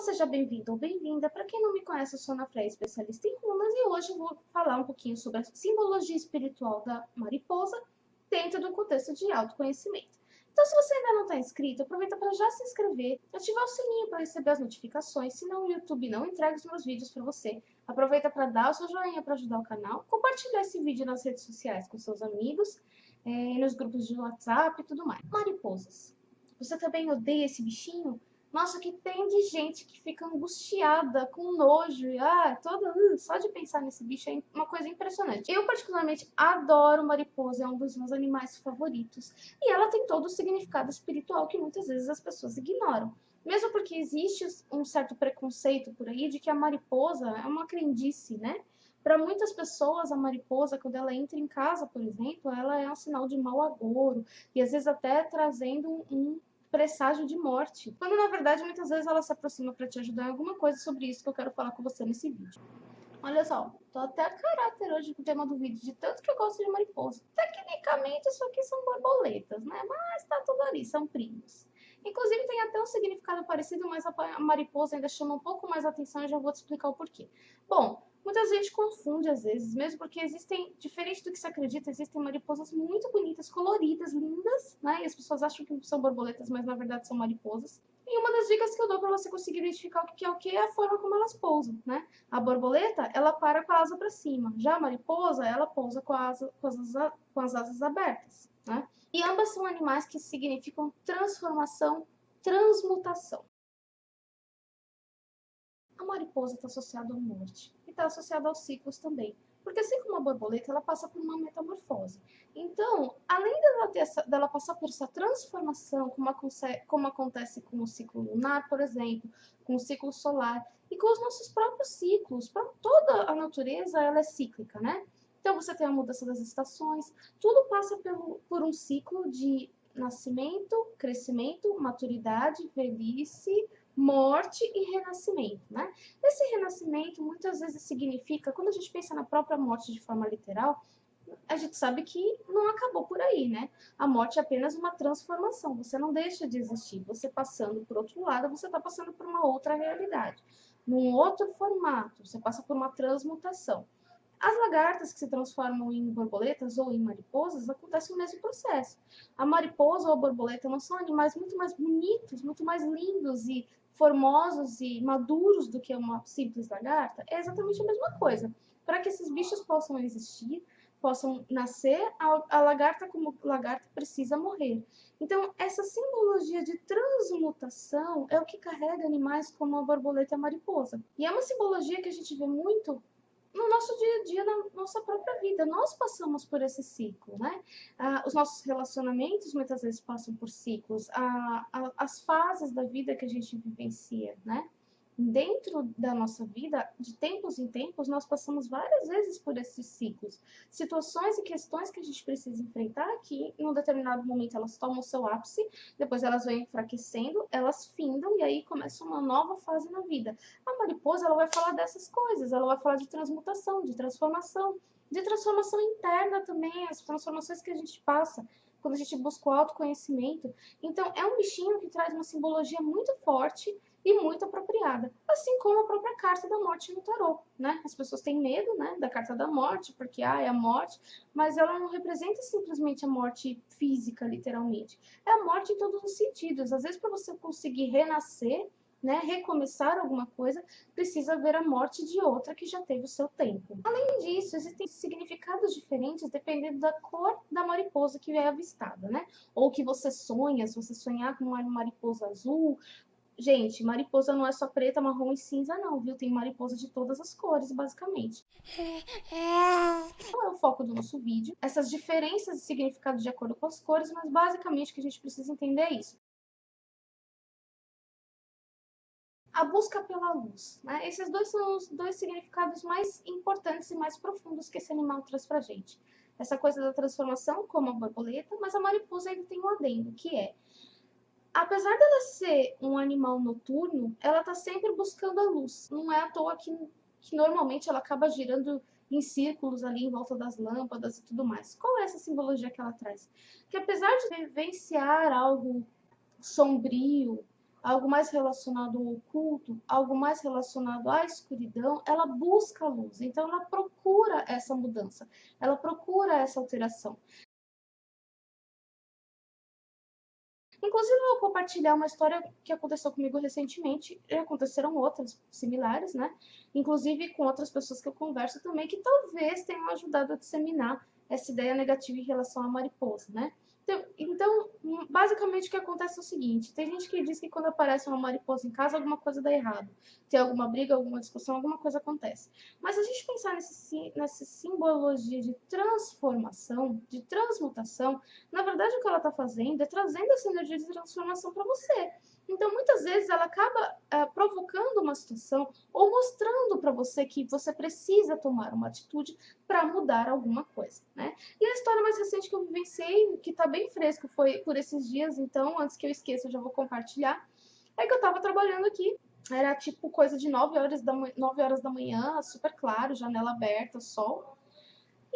seja bem-vindo ou bem-vinda. Para quem não me conhece, eu sou Ana Freia, especialista em runas, e hoje eu vou falar um pouquinho sobre a simbologia espiritual da mariposa dentro do contexto de autoconhecimento. Então, se você ainda não está inscrito, aproveita para já se inscrever, ativar o sininho para receber as notificações, senão o YouTube não entrega os meus vídeos para você. Aproveita para dar o seu joinha para ajudar o canal, compartilhar esse vídeo nas redes sociais com seus amigos, nos grupos de WhatsApp e tudo mais. Mariposas. Você também odeia esse bichinho? Nossa, que tem de gente que fica angustiada, com nojo, e só de pensar nesse bicho é uma coisa impressionante. Eu particularmente adoro mariposa, é um dos meus animais favoritos. E ela tem todo o significado espiritual que muitas vezes as pessoas ignoram. Mesmo porque existe um certo preconceito por aí de que a mariposa é uma crendice, né? Para muitas pessoas, a mariposa, quando ela entra em casa, por exemplo, ela é um sinal de mau agouro, e às vezes até trazendo um presságio de morte, quando na verdade muitas vezes ela se aproxima para te ajudar em alguma coisa sobre isso que eu quero falar com você nesse vídeo. Olha só, tô até a caráter hoje com o tema do vídeo, de tanto que eu gosto de mariposa. Tecnicamente isso aqui são borboletas, né? Mas tá tudo ali, são primos. Inclusive tem até um significado parecido, mas a mariposa ainda chama um pouco mais atenção e já vou te explicar o porquê. Bom, muita gente confunde às vezes, mesmo porque existem, diferente do que se acredita, existem mariposas muito bonitas, coloridas, lindas, né? E as pessoas acham que são borboletas, mas na verdade são mariposas. E uma das dicas que eu dou para você conseguir identificar o que é a forma como elas pousam, né? A borboleta, ela para com a asa para cima. Já a mariposa, ela pousa com as asas abertas, né? E ambas são animais que significam transformação, transmutação. A mariposa está associada à morte e está associada aos ciclos também. Porque assim como a borboleta, ela passa por uma metamorfose. Então, além dela passar por essa transformação, como acontece com o ciclo lunar, por exemplo, com o ciclo solar, e com os nossos próprios ciclos, toda a natureza ela é cíclica, né? Então você tem a mudança das estações, tudo passa por um ciclo de nascimento, crescimento, maturidade, velhice, morte e renascimento, né? Esse renascimento muitas vezes significa, quando a gente pensa na própria morte de forma literal, a gente sabe que não acabou por aí, né? A morte é apenas uma transformação, você não deixa de existir. Você passando por outro lado, você está passando por uma outra realidade, num outro formato, você passa por uma transmutação. As lagartas que se transformam em borboletas ou em mariposas, acontece o mesmo processo. A mariposa ou a borboleta não são animais muito mais bonitos, muito mais lindos e formosos e maduros do que uma simples lagarta? É exatamente a mesma coisa. Para que esses bichos possam existir, possam nascer, a lagarta como lagarta precisa morrer. Então, essa simbologia de transmutação é o que carrega animais como a borboleta e a mariposa. E é uma simbologia que a gente vê muito no nosso dia a dia, na nossa própria vida. Nós passamos por esse ciclo, né? Os nossos relacionamentos muitas vezes passam por ciclos. As fases da vida que a gente vivencia, né? Dentro da nossa vida, de tempos em tempos, nós passamos várias vezes por esses ciclos. Situações e questões que a gente precisa enfrentar, que em um determinado momento elas tomam o seu ápice, depois elas vão enfraquecendo, elas findam e aí começa uma nova fase na vida. A mariposa, ela vai falar dessas coisas, ela vai falar de transmutação, de transformação interna também, as transformações que a gente passa quando a gente busca o autoconhecimento. Então, é um bichinho que traz uma simbologia muito forte e muito apropriada, assim como a própria carta da morte no tarô, né? As pessoas têm medo, né, da carta da morte, porque é a morte, mas ela não representa simplesmente a morte física, literalmente. É a morte em todos os sentidos. Às vezes, para você conseguir renascer, né, recomeçar alguma coisa, precisa ver a morte de outra que já teve o seu tempo. Além disso, existem significados diferentes dependendo da cor da mariposa que é avistada, né? Ou que você sonha, se você sonhar com uma mariposa azul. Gente, mariposa não é só preta, marrom e cinza não, viu? Tem mariposa de todas as cores, basicamente. Não é o foco do nosso vídeo, essas diferenças de significado de acordo com as cores, mas basicamente o que a gente precisa entender é isso. A busca pela luz, né? Esses dois são os dois significados mais importantes e mais profundos que esse animal traz pra gente. Essa coisa da transformação, como a borboleta, mas a mariposa ainda tem um adendo, que é, apesar dela ser um animal noturno, ela está sempre buscando a luz. Não é à toa que normalmente ela acaba girando em círculos ali em volta das lâmpadas e tudo mais. Qual é essa simbologia que ela traz? Que apesar de vivenciar algo sombrio, algo mais relacionado ao oculto, algo mais relacionado à escuridão, ela busca a luz. Então, ela procura essa mudança, ela procura essa alteração. Inclusive, eu vou compartilhar uma história que aconteceu comigo recentemente, e aconteceram outras similares, né? Inclusive com outras pessoas que eu converso também, que talvez tenham ajudado a disseminar essa ideia negativa em relação à mariposa, né? Então, basicamente o que acontece é o seguinte, tem gente que diz que quando aparece uma mariposa em casa, alguma coisa dá errado. Tem alguma briga, alguma discussão, alguma coisa acontece. Mas se a gente pensar nessa simbologia de transformação, de transmutação, na verdade o que ela está fazendo é trazendo essa energia de transformação para você. Então, muitas vezes ela acaba provocando uma situação ou mostrando para você que você precisa tomar uma atitude para mudar alguma coisa, né? E a história mais recente que eu vivenciei, que está bem fresco, foi por esses dias, então, antes que eu esqueça, eu já vou compartilhar, é que eu estava trabalhando aqui, era tipo coisa de 9 horas da manhã, super claro, janela aberta, sol.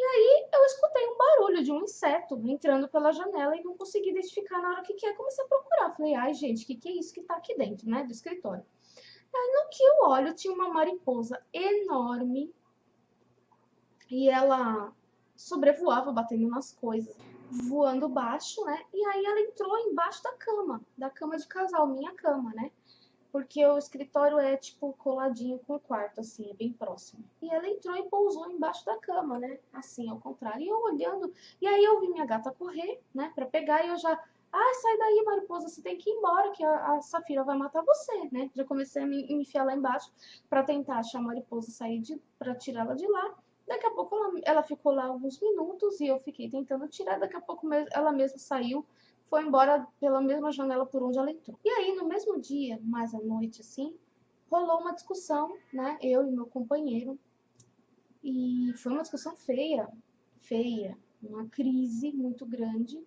E aí eu escutei um barulho de um inseto entrando pela janela e não consegui identificar na hora o que é. Comecei a procurar. Falei, ai gente, o que é isso que tá aqui dentro, né, do escritório? Aí no que eu olho, tinha uma mariposa enorme e ela sobrevoava, batendo nas coisas, voando baixo, né? E aí ela entrou embaixo da cama de casal, minha cama, né? Porque o escritório é, tipo, coladinho com o quarto, assim, é bem próximo. E ela entrou e pousou embaixo da cama, né? Assim, ao contrário. E eu olhando, e aí eu vi minha gata correr, né, pra pegar, e eu já, ah, sai daí, mariposa, você tem que ir embora, que a Safira vai matar você, né? Já comecei a me enfiar lá embaixo pra tentar achar a mariposa, pra tirá-la de lá. Daqui a pouco ela ficou lá alguns minutos e eu fiquei tentando tirar. Daqui a pouco ela mesma saiu, foi embora pela mesma janela por onde ela entrou. E aí, no mesmo dia, mais à noite, assim, rolou uma discussão, né? Eu e meu companheiro. E foi uma discussão feia, uma crise muito grande.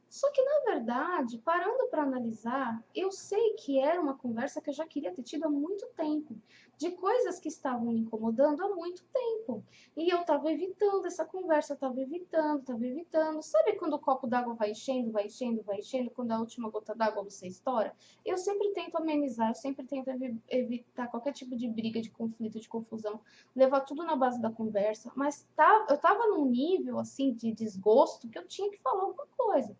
Só que, na verdade, parando para analisar, eu sei que era uma conversa que eu já queria ter tido há muito tempo, de coisas que estavam me incomodando há muito tempo. E eu estava evitando essa conversa, estava evitando. Sabe quando o copo d'água vai enchendo, vai enchendo, vai enchendo, quando a última gota d'água você estoura? Eu sempre tento amenizar, eu sempre tento evitar qualquer tipo de briga, de conflito, de confusão, levar tudo na base da conversa, mas eu estava num nível, assim, de desgosto que eu tinha que falar alguma coisa.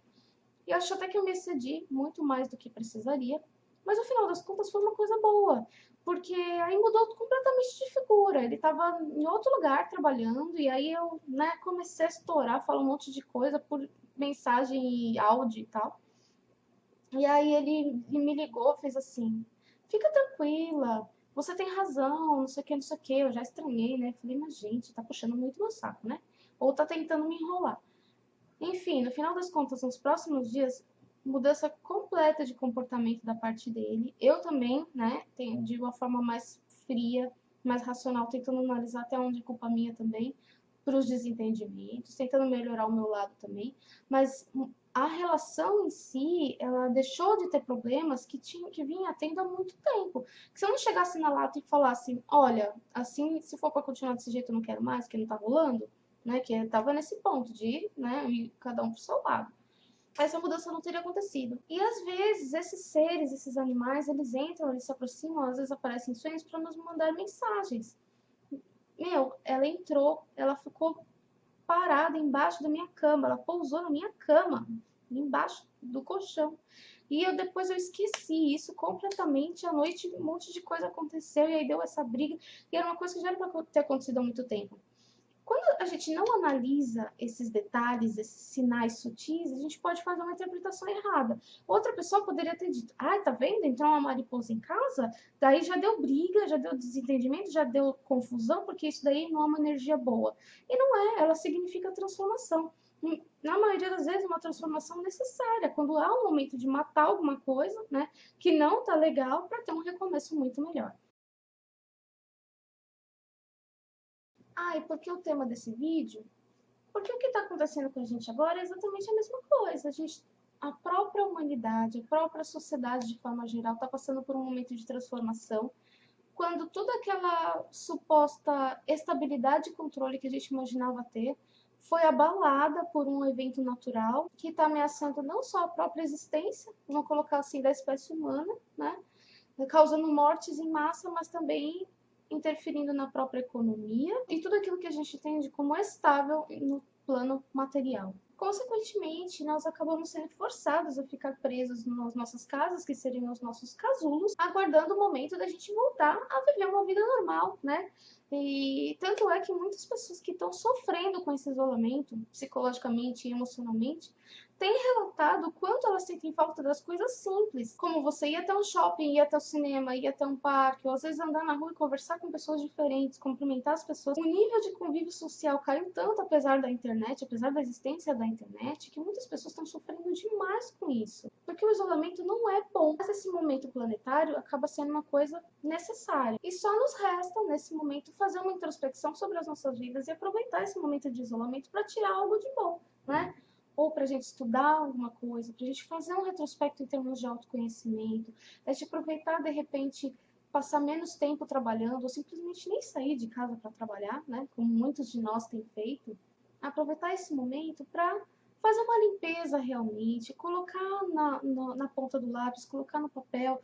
E acho até que eu me excedi muito mais do que precisaria, mas no final das contas foi uma coisa boa, porque aí mudou completamente de figura. Ele estava em outro lugar trabalhando, e aí eu, né, comecei a estourar, falar um monte de coisa por mensagem e áudio e tal. E aí ele me ligou, fez assim: fica tranquila, você tem razão, não sei o que, não sei o que. Eu já estranhei, né? Falei, mas gente, tá puxando muito meu saco, né? Ou tá tentando me enrolar. Enfim, no final das contas, nos próximos dias, mudança completa de comportamento da parte dele. Eu também, né, de uma forma mais fria, mais racional, tentando analisar até onde é culpa minha também, para os desentendimentos, tentando melhorar o meu lado também. Mas a relação em si, ela deixou de ter problemas que vinha tendo há muito tempo. Que se eu não chegasse na lata e falasse, olha, assim, se for para continuar desse jeito, eu não quero mais, que não tá rolando, né, que estava nesse ponto de, né, ir cada um pro seu lado. Essa mudança não teria acontecido. E às vezes esses seres, esses animais, eles entram, eles se aproximam, às vezes aparecem em sonhos para nos mandar mensagens. Meu, ela entrou, ela ficou parada embaixo da minha cama, ela pousou na minha cama, embaixo do colchão. E depois eu esqueci isso completamente. À noite, um monte de coisa aconteceu e aí deu essa briga. E era uma coisa que já era para ter acontecido há muito tempo. Quando a gente não analisa esses detalhes, esses sinais sutis, a gente pode fazer uma interpretação errada. Outra pessoa poderia ter dito, ah, tá vendo? Entrou uma mariposa em casa, daí já deu briga, já deu desentendimento, já deu confusão, porque isso daí não é uma energia boa. E não é, ela significa transformação. Na maioria das vezes, uma transformação necessária, quando há um momento de matar alguma coisa, né, que não tá legal, para ter um recomeço muito melhor. Ah, e por que o tema desse vídeo? Porque o que está acontecendo com a gente agora é exatamente a mesma coisa. A própria humanidade, a própria sociedade de forma geral está passando por um momento de transformação, quando toda aquela suposta estabilidade e controle que a gente imaginava ter foi abalada por um evento natural que está ameaçando não só a própria existência, vamos colocar assim, da espécie humana, né? Causando mortes em massa, mas também interferindo na própria economia e tudo aquilo que a gente entende como estável no plano material. Consequentemente, nós acabamos sendo forçados a ficar presos nas nossas casas, que seriam os nossos casulos, aguardando o momento da gente voltar a viver uma vida normal, né? E tanto é que muitas pessoas que estão sofrendo com esse isolamento, psicologicamente e emocionalmente, têm relatado o quanto elas sentem falta das coisas simples, como você ir até um shopping, ir até o cinema, ir até um parque, ou às vezes andar na rua e conversar com pessoas diferentes, cumprimentar as pessoas. O nível de convívio social caiu tanto apesar da internet, apesar da existência da internet, que muitas pessoas estão sofrendo demais com isso. Porque o isolamento não é bom, mas esse momento planetário acaba sendo uma coisa necessária. E só nos resta, nesse momento, fazer uma introspecção sobre as nossas vidas e aproveitar esse momento de isolamento para tirar algo de bom, né? Ou para a gente estudar alguma coisa, para a gente fazer um retrospecto em termos de autoconhecimento, a gente aproveitar, de repente, passar menos tempo trabalhando, ou simplesmente nem sair de casa para trabalhar, né? Como muitos de nós têm feito, aproveitar esse momento para fazer uma limpeza realmente, colocar na ponta do lápis, colocar no papel,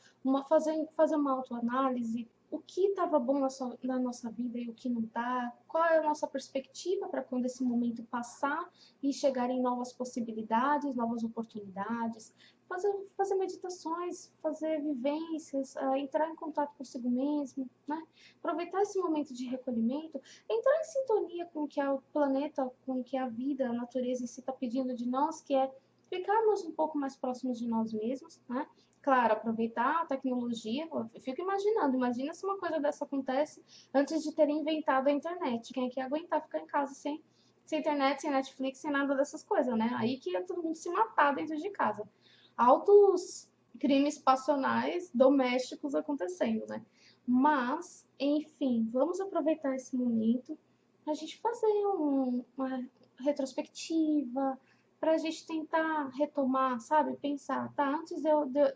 fazer uma autoanálise, o que estava bom na nossa vida e o que não está, qual é a nossa perspectiva para quando esse momento passar e chegarem novas possibilidades, novas oportunidades, fazer meditações, fazer vivências, entrar em contato consigo mesmo, né? Aproveitar esse momento de recolhimento, entrar em sintonia com o que o planeta, com o que a vida, a natureza em si está pedindo de nós, que é ficarmos um pouco mais próximos de nós mesmos, né? Claro, aproveitar a tecnologia. Eu fico imaginando, imagina se uma coisa dessa acontece antes de terem inventado a internet. Quem é que ia aguentar ficar em casa sem internet, sem Netflix, sem nada dessas coisas, né? Aí que ia todo mundo se matar dentro de casa. Altos crimes passionais domésticos acontecendo, né? Mas, enfim, vamos aproveitar esse momento para a gente fazer uma retrospectiva, para a gente tentar retomar, sabe? Pensar, tá? Antes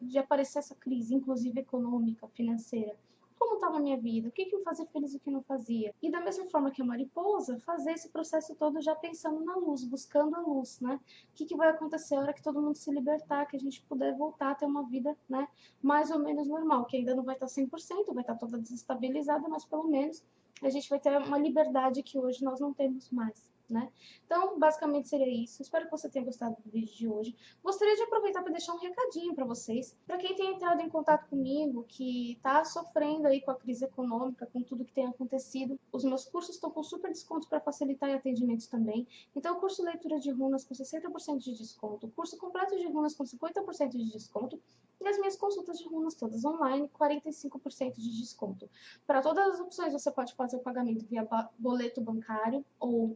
de aparecer essa crise, inclusive econômica, financeira, como estava a minha vida? O que me fazia feliz e o que não fazia? E da mesma forma que a mariposa, fazer esse processo todo já pensando na luz, buscando a luz, né? O que vai acontecer a hora que todo mundo se libertar, que a gente puder voltar a ter uma vida, né? Mais ou menos normal, que ainda não vai estar 100%, vai estar toda desestabilizada, mas pelo menos a gente vai ter uma liberdade que hoje nós não temos mais, né? Então, basicamente seria isso. Espero que você tenha gostado do vídeo de hoje. Gostaria de aproveitar para deixar um recadinho para vocês, para quem tem entrado em contato comigo, que está sofrendo aí com a crise econômica, com tudo que tem acontecido. Os meus cursos estão com super desconto para facilitar em atendimentos também. Então, o curso Leitura de Runas com 60% de desconto, o curso completo de runas com 50% de desconto, e as minhas consultas de runas todas online, 45% de desconto. Para todas as opções, você pode fazer o pagamento via boleto bancário ou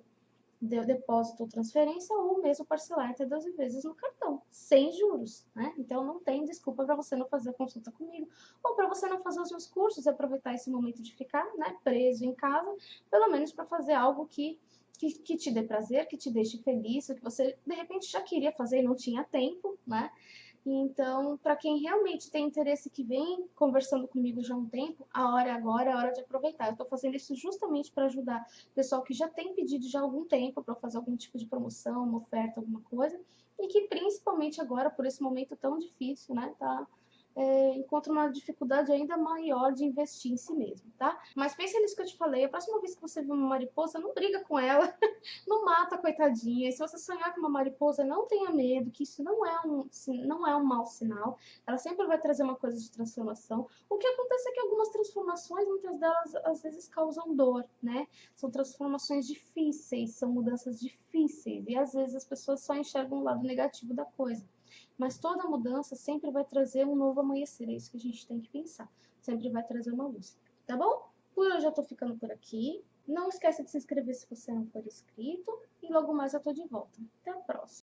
depósito ou transferência, ou mesmo parcelar até 12 vezes no cartão, sem juros, né? Então não tem desculpa para você não fazer a consulta comigo, ou para você não fazer os meus cursos e aproveitar esse momento de ficar, né, preso em casa, pelo menos para fazer algo que te dê prazer, que te deixe feliz, o que você de repente já queria fazer e não tinha tempo, né? Então, para quem realmente tem interesse, que vem conversando comigo já há um tempo, a hora é agora, é hora de aproveitar. Eu estou fazendo isso justamente para ajudar o pessoal que já tem pedido já há algum tempo para fazer algum tipo de promoção, uma oferta, alguma coisa, e que principalmente agora, por esse momento tão difícil, né, tá, encontra uma dificuldade ainda maior de investir em si mesmo, tá? Mas pense nisso que eu te falei, a próxima vez que você vê uma mariposa, não briga com ela, não mata a coitadinha. E se você sonhar com uma mariposa, não tenha medo, que isso não é um mau sinal. Ela sempre vai trazer uma coisa de transformação. O que acontece é que algumas transformações, muitas delas, às vezes causam dor, né? São transformações difíceis, são mudanças difíceis. E às vezes as pessoas só enxergam o lado negativo da coisa. Mas toda mudança sempre vai trazer um novo amanhecer. É isso que a gente tem que pensar. Sempre vai trazer uma luz. Tá bom? Por hoje eu tô ficando por aqui. Não esqueça de se inscrever se você não for inscrito. E logo mais eu tô de volta. Até a próxima.